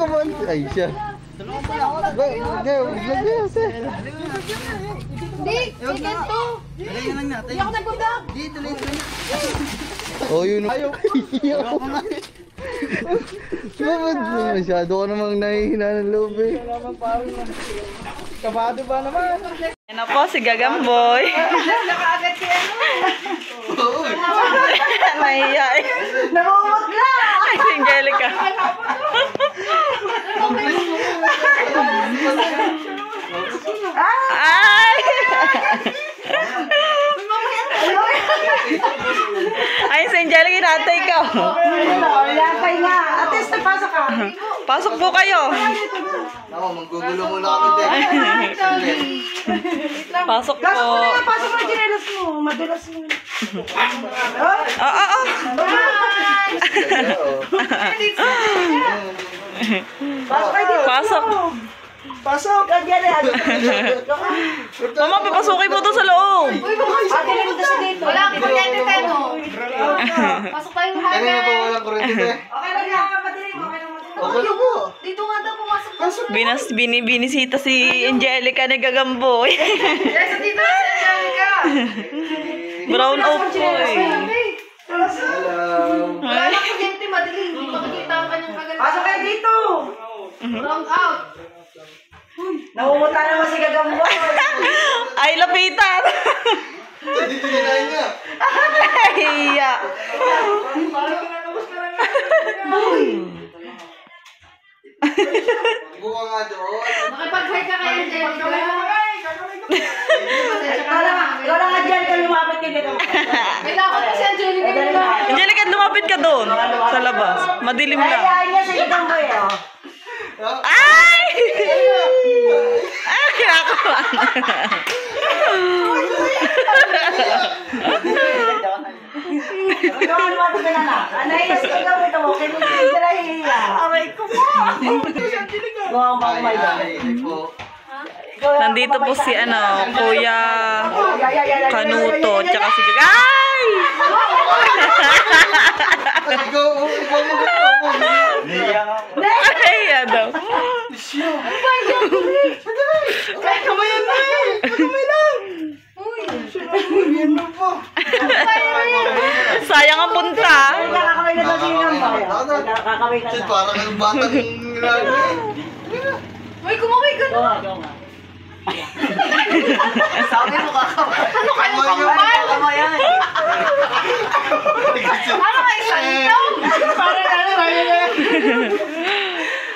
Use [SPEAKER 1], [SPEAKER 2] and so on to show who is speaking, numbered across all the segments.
[SPEAKER 1] come on. Ay, siya.
[SPEAKER 2] Hindi, chicken to. Hindi ako nagpundak.
[SPEAKER 1] Oh, yun. Ayaw. Masyado ka namang nahihina ng loob eh.
[SPEAKER 3] Kabado ba naman?
[SPEAKER 4] Yan na po si Gagamboy.
[SPEAKER 2] Nakaagad si ano.
[SPEAKER 4] Nahiya eh.
[SPEAKER 2] Namumutla.
[SPEAKER 4] Ay, si Angelica. Ay! Ay, si Angelica, inatay ka.
[SPEAKER 2] Lapay nga. Ate, nagpasok ka.
[SPEAKER 4] Pasok po kayo.
[SPEAKER 1] Ako, manggugulo muna kami din.
[SPEAKER 4] Pasok po.
[SPEAKER 2] Pasok mo na ginelas mo. Madulas mo.
[SPEAKER 4] Oo.
[SPEAKER 2] Pasok kayo dito.
[SPEAKER 4] Pasok.
[SPEAKER 2] Pasok.
[SPEAKER 4] Mama, papasukin mo to sa loob.
[SPEAKER 2] Ate, nagpunta sa dito. Wala akong kuryente tayo, no? Pasok tayo mga
[SPEAKER 1] Kanina pa walang kurente eh.
[SPEAKER 2] Okay lang yan. Madilim. Okay lang madilim.
[SPEAKER 1] Okay lang po.
[SPEAKER 2] Dito nga daw pumasok.
[SPEAKER 4] Binisita si Angelica ni Gagamboy.
[SPEAKER 2] Yes, dito na si Angelica.
[SPEAKER 4] Brown oak po eh.
[SPEAKER 1] Hello.
[SPEAKER 2] Wala lang kuryente, madilim. Hindi makikita ang kanyang kagandahan. Pasok kayo dito. Wrong out. Namumuta naman si Gagamboy.
[SPEAKER 4] Ay, lapitan.
[SPEAKER 1] Dito ninahin niya.
[SPEAKER 4] Hiya.
[SPEAKER 1] Buka nga doon.
[SPEAKER 2] Nakipag-hi ka kay Angelica. Wala nga dyan ka lumapit ka dito. May lakot ka si Angelica.
[SPEAKER 4] Angelica, lumapit ka doon. Sa labas. Madilim lang.
[SPEAKER 2] Ayaw niya si Gagamboy, oh.
[SPEAKER 4] Ay! Ay, kinakawa.
[SPEAKER 2] Lumapit ka na na. Anay, si Gagamboy ka mo. Kaya mo hindi na hihiya. Aray ko po. Wow, my God.
[SPEAKER 1] Ay, po.
[SPEAKER 4] Nandito po si Kuya Kanuto, tsaka si Ay!
[SPEAKER 1] Ikaw mo
[SPEAKER 4] Ay, daw.
[SPEAKER 1] kamayan na eh. Kamay lang. Yan na po.
[SPEAKER 4] Sayang ang punta.
[SPEAKER 2] Nakakaway na daw si Gagamboy. Nakakaway na na.
[SPEAKER 1] Parang yung batang nilagay.
[SPEAKER 2] Uy, kumaway ka na. Sabi mo kakaway. Ano kayo kakaway? Kamayan. Ano kayo salito? Parang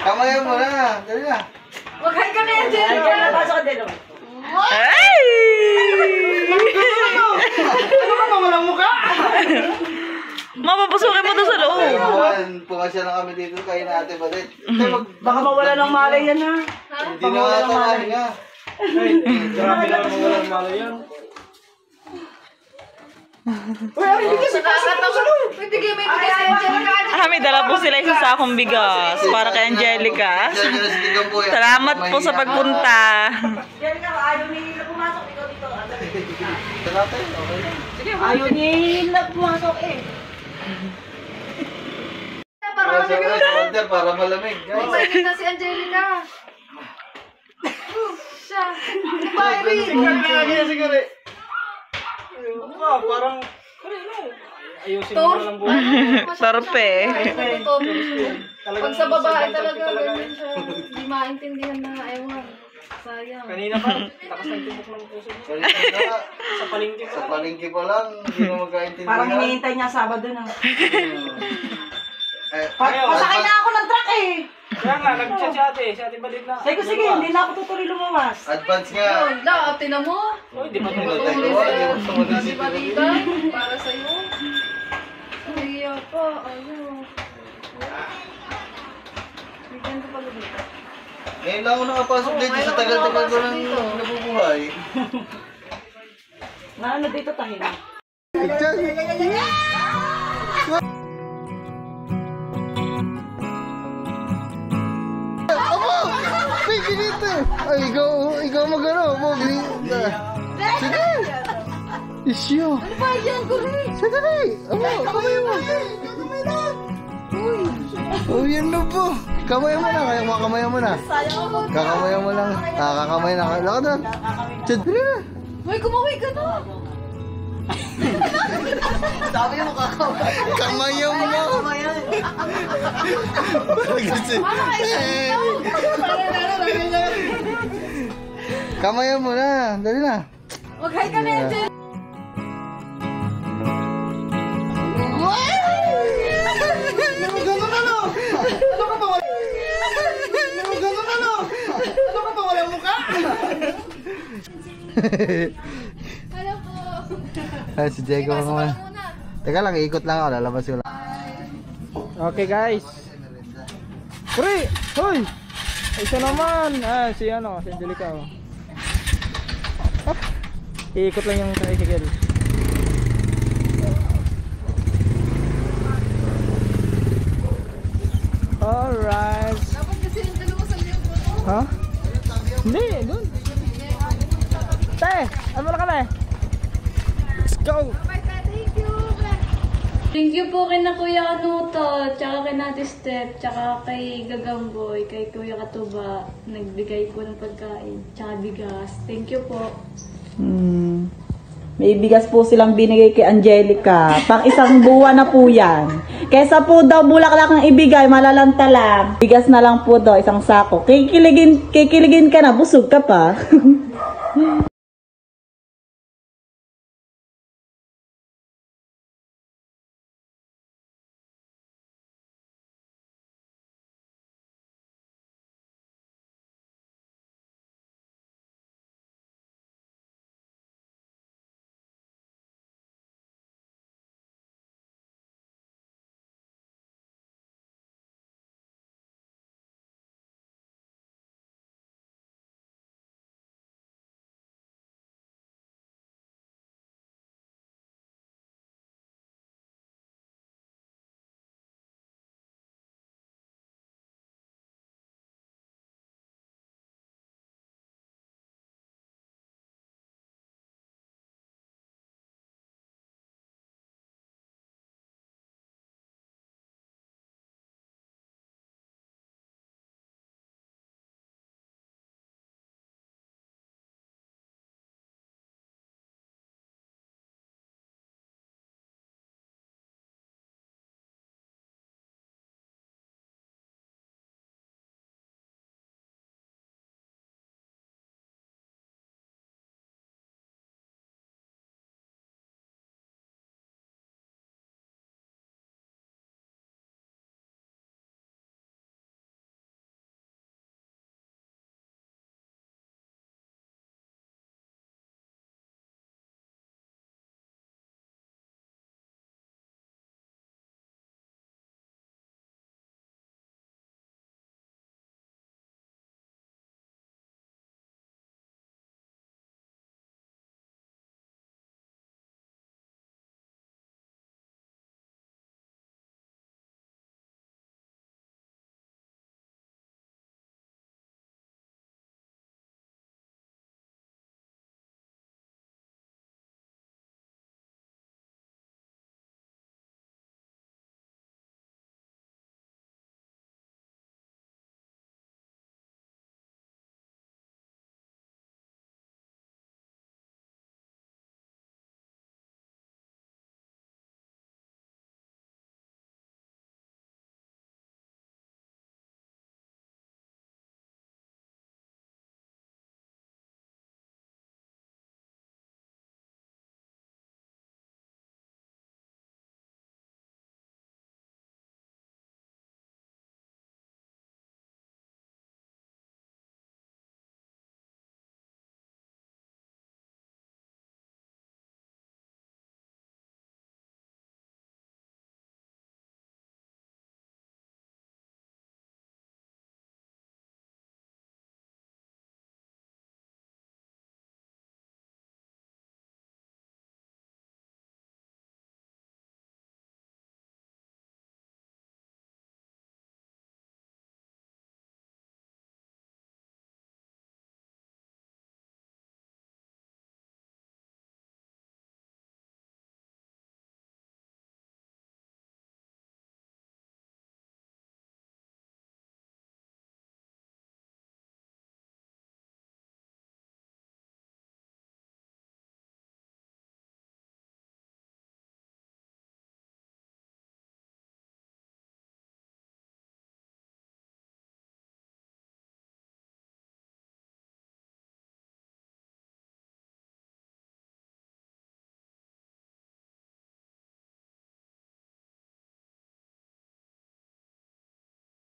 [SPEAKER 1] Kamayan mo na. Dali na.
[SPEAKER 2] Wag-hi ka na yan, Angelica. Pasok ka din.
[SPEAKER 4] Ay!
[SPEAKER 2] Ano ka ba walang mukha?
[SPEAKER 4] Mapapasukin mo to sa loob.
[SPEAKER 1] Pumasya na kami dito kay na ate Badet.
[SPEAKER 2] Baka mawala ng malay yan, ha?
[SPEAKER 1] Hindi na nga tawahin nga.
[SPEAKER 3] Grabe naman mawala ng malay yan.
[SPEAKER 2] Uy, ay, hindi kasi pasok sa loob. May bigay sa Angelica.
[SPEAKER 4] May dala po sila isang sakong bigas para kay Angelica. Salamat po sa pagpunta.
[SPEAKER 2] Angelica, ayaw nila pumasok. Ikaw dito.
[SPEAKER 1] Salamat okay lang.
[SPEAKER 2] Ayaw nila pumasok eh.
[SPEAKER 1] Para sa shoulder, para malamig.
[SPEAKER 2] Guys, na si Angelica. Siya.
[SPEAKER 1] Siguro.
[SPEAKER 3] Parang, ayusin mo na lang buhay.
[SPEAKER 4] Torpe.
[SPEAKER 2] Pag sa babae talaga ganyan siya. Hindi maintindihan na ewan. Sayang.
[SPEAKER 3] Kanina pa, lakas ng tibok ng puso niya. Sa palengke pa.
[SPEAKER 1] Sa palengke pa lang, hindi na magkaintindihan.
[SPEAKER 2] Parang hinihintay niya Sabado na.
[SPEAKER 3] Ayaw.
[SPEAKER 2] Pasakay na ako ng truck eh.
[SPEAKER 3] Kaya nga, nag-chat si ate Balit na.
[SPEAKER 2] Sabi ko, sige, hindi na ako tutuloy lumawas.
[SPEAKER 1] Advance nga.
[SPEAKER 2] Yun, tinan mo.
[SPEAKER 3] Oh, di ba
[SPEAKER 1] Hindi
[SPEAKER 3] ito?
[SPEAKER 1] ba tayo? Hindi ba
[SPEAKER 2] Di ba dito? Para sa'yo. Ay, pa. Ayaw. Bigyan ko pala dito.
[SPEAKER 1] Ngayon lang ako nakapasok dito sa tagal-tagal ko nang nabubuhay.
[SPEAKER 2] Na ano dito tayo?
[SPEAKER 1] Sige dito. Ay, ikaw mag-ano. Sige. Isyo.
[SPEAKER 2] Ano ba yan, Guri?
[SPEAKER 1] Sige. Kamay mo. Uy. Oh, yan na po. Kamayan mo na, kaya makamayan mo na. Kakamayan mo lang. Kakamayan na. Lakad na. Chad, dali na.
[SPEAKER 2] Uy, kumaway ka na.
[SPEAKER 1] Sabi mo kakamayan. Kamayan mo na. Kamayan mo na. Dali na.
[SPEAKER 2] Mag-hi ka na, Angel. Hello po.
[SPEAKER 1] Ay, si Diego naman. Teka lang, ikot lang ako. Lalabas ko lang.
[SPEAKER 3] Okay guys. Pre! Hoy! Isa naman! Si ano, si Angelica. Oh. Ah, iikot lang yung tricycle. Alright.
[SPEAKER 2] Dapat kasi yung dalawa sa liyo po.
[SPEAKER 3] Ha? Hindi, dun. Te! Ano na kami? Let's go!
[SPEAKER 2] Thank you.
[SPEAKER 5] Thank you po kay na Kuya Kanuto, tsaka kay Nati Step, tsaka kay Gagamboy, kay Kuya Katuba, nagbigay po ng pagkain, tsaka bigas. Thank you po.
[SPEAKER 4] May bigas po silang binigay kay Angelica. Pang isang buwan na po yan. Kesa po daw bulaklak ng ibigay, malalanta lang. Bigas na lang po daw, isang sako. Kikiligin ka na, busog ka pa.